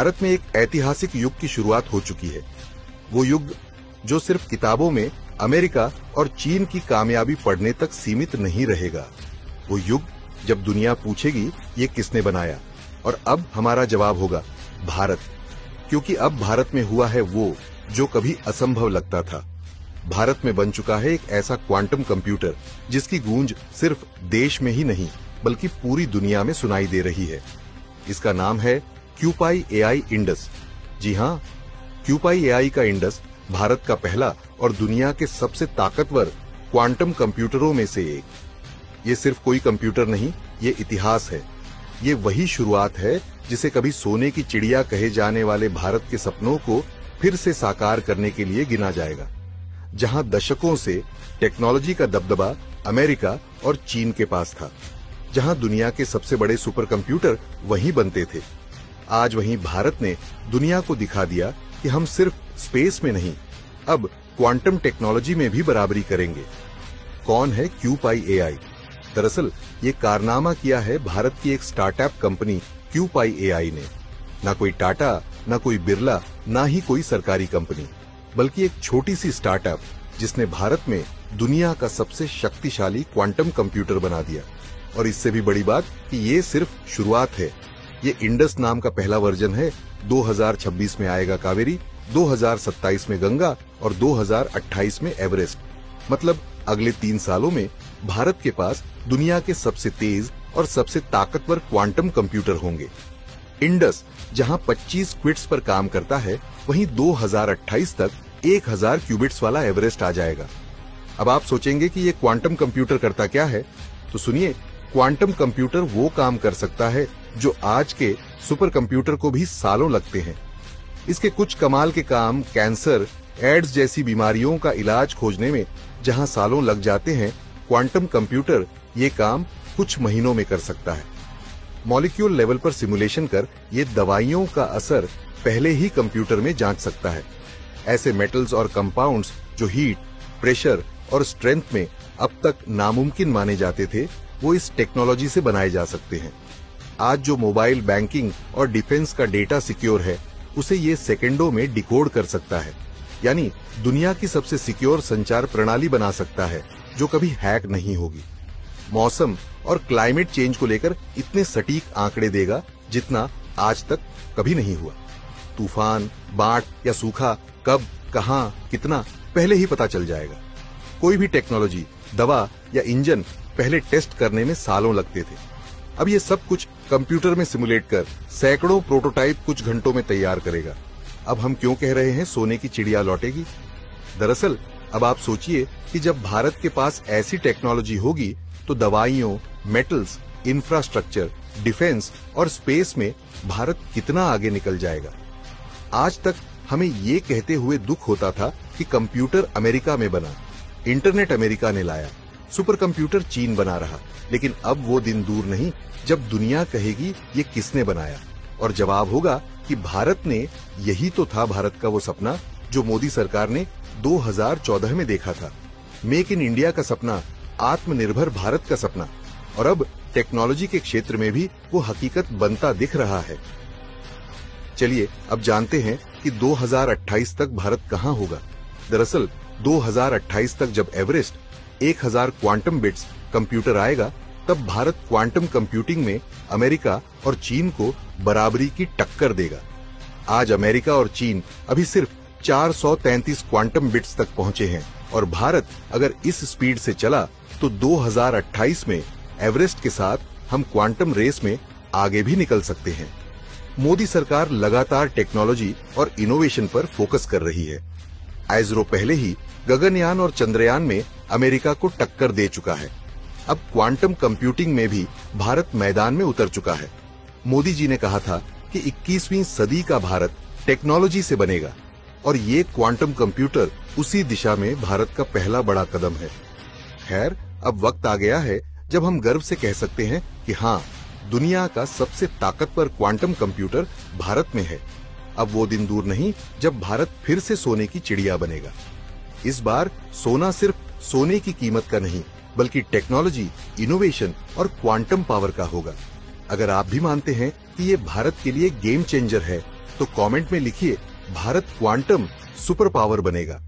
भारत में एक ऐतिहासिक युग की शुरुआत हो चुकी है। वो युग जो सिर्फ किताबों में अमेरिका और चीन की कामयाबी पढ़ने तक सीमित नहीं रहेगा। वो युग जब दुनिया पूछेगी ये किसने बनाया, और अब हमारा जवाब होगा भारत, क्योंकि अब भारत में हुआ है वो जो कभी असंभव लगता था। भारत में बन चुका है एक ऐसा क्वांटम कंप्यूटर जिसकी गूंज सिर्फ देश में ही नहीं बल्कि पूरी दुनिया में सुनाई दे रही है। इसका नाम है क्यूपाई एआई इंडस। जी हां, क्यूपाई एआई का इंडस भारत का पहला और दुनिया के सबसे ताकतवर क्वांटम कंप्यूटरों में से एक। ये सिर्फ कोई कंप्यूटर नहीं, ये इतिहास है। ये वही शुरुआत है जिसे कभी सोने की चिड़िया कहे जाने वाले भारत के सपनों को फिर से साकार करने के लिए गिना जाएगा। जहां दशकों से टेक्नोलॉजी का दबदबा अमेरिका और चीन के पास था, जहां दुनिया के सबसे बड़े सुपर कंप्यूटर वहीं बनते थे, आज वहीं भारत ने दुनिया को दिखा दिया कि हम सिर्फ स्पेस में नहीं, अब क्वांटम टेक्नोलॉजी में भी बराबरी करेंगे। कौन है क्यूपाई एआई? दरअसल ये कारनामा किया है भारत की एक स्टार्टअप कंपनी क्यूपाई एआई ने। ना कोई टाटा, ना कोई बिरला, ना ही कोई सरकारी कंपनी, बल्कि एक छोटी सी स्टार्टअप जिसने भारत में दुनिया का सबसे शक्तिशाली क्वांटम कंप्यूटर बना दिया। और इससे भी बड़ी बात कि ये सिर्फ शुरुआत है। ये इंडस नाम का पहला वर्जन है। 2026 में आएगा कावेरी, 2027 में गंगा और 2028 में एवरेस्ट। मतलब अगले 3 सालों में भारत के पास दुनिया के सबसे तेज और सबसे ताकतवर क्वांटम कंप्यूटर होंगे। इंडस जहां 25 क्विट्स पर काम करता है, वहीं 2028 तक 1000 क्यूबिट्स वाला एवरेस्ट आ जाएगा। अब आप सोचेंगे कि ये क्वांटम कंप्यूटर करता क्या है, तो सुनिए, क्वांटम कंप्यूटर वो काम कर सकता है जो आज के सुपर कंप्यूटर को भी सालों लगते हैं। इसके कुछ कमाल के काम कैंसर, एड्स जैसी बीमारियों का इलाज खोजने में जहां सालों लग जाते हैं, क्वांटम कंप्यूटर ये काम कुछ महीनों में कर सकता है। मॉलिक्यूल लेवल पर सिमुलेशन कर ये दवाइयों का असर पहले ही कंप्यूटर में जांच सकता है। ऐसे मेटल्स और कंपाउंड्स जो हीट, प्रेशर और स्ट्रेंथ में अब तक नामुमकिन माने जाते थे, वो इस टेक्नोलॉजी से बनाए जा सकते हैं। आज जो मोबाइल बैंकिंग और डिफेंस का डेटा सिक्योर है, उसे ये सेकंडों में डिकोड कर सकता है। यानी दुनिया की सबसे सिक्योर संचार प्रणाली बना सकता है जो कभी हैक नहीं होगी। मौसम और क्लाइमेट चेंज को लेकर इतने सटीक आंकड़े देगा जितना आज तक कभी नहीं हुआ। तूफान, बाढ़ या सूखा कब, कहां, कितना पहले ही पता चल जाएगा। कोई भी टेक्नोलॉजी, दवा या इंजन पहले टेस्ट करने में सालों लगते थे। अब ये सब कुछ कंप्यूटर में सिमुलेट कर सैकड़ों प्रोटोटाइप कुछ घंटों में तैयार करेगा। अब हम क्यों कह रहे हैं सोने की चिड़िया लौटेगी? दरअसल अब आप सोचिए कि जब भारत के पास ऐसी टेक्नोलॉजी होगी तो दवाइयों, मेटल्स, इंफ्रास्ट्रक्चर, डिफेंस और स्पेस में भारत कितना आगे निकल जाएगा। आज तक हमें ये कहते हुए दुख होता था कि कंप्यूटर अमेरिका में बना, इंटरनेट अमेरिका ने लाया, सुपर कंप्यूटर चीन बना रहा। लेकिन अब वो दिन दूर नहीं जब दुनिया कहेगी ये किसने बनाया, और जवाब होगा कि भारत ने। यही तो था भारत का वो सपना जो मोदी सरकार ने 2014 में देखा था। मेक इन इंडिया का सपना, आत्मनिर्भर भारत का सपना, और अब टेक्नोलॉजी के क्षेत्र में भी वो हकीकत बनता दिख रहा है। चलिए अब जानते हैं कि 2028 तक भारत कहां होगा। दरअसल 2028 तक जब एवरेस्ट 1000 क्वांटम बिट्स कंप्यूटर आएगा, तब भारत क्वांटम कंप्यूटिंग में अमेरिका और चीन को बराबरी की टक्कर देगा। आज अमेरिका और चीन अभी सिर्फ 433 क्वांटम बिट्स तक पहुंचे हैं, और भारत अगर इस स्पीड से चला तो 2028 में एवरेस्ट के साथ हम क्वांटम रेस में आगे भी निकल सकते हैं। मोदी सरकार लगातार टेक्नोलॉजी और इनोवेशन पर फोकस कर रही है। आइसरो पहले ही गगनयान और चंद्रयान में अमेरिका को टक्कर दे चुका है। अब क्वांटम कंप्यूटिंग में भी भारत मैदान में उतर चुका है। मोदी जी ने कहा था कि 21वीं सदी का भारत टेक्नोलॉजी से बनेगा, और ये क्वांटम कंप्यूटर उसी दिशा में भारत का पहला बड़ा कदम है। खैर, अब वक्त आ गया है जब हम गर्व से कह सकते हैं कि हाँ, दुनिया का सबसे ताकतवर क्वांटम कंप्यूटर भारत में है। अब वो दिन दूर नहीं जब भारत फिर से सोने की चिड़िया बनेगा। इस बार सोना सिर्फ सोने की कीमत का नहीं, बल्कि टेक्नोलॉजी, इनोवेशन और क्वांटम पावर का होगा। अगर आप भी मानते हैं कि ये भारत के लिए गेम चेंजर है, तो तो कमेंट में लिखिए भारत क्वांटम सुपर पावर बनेगा।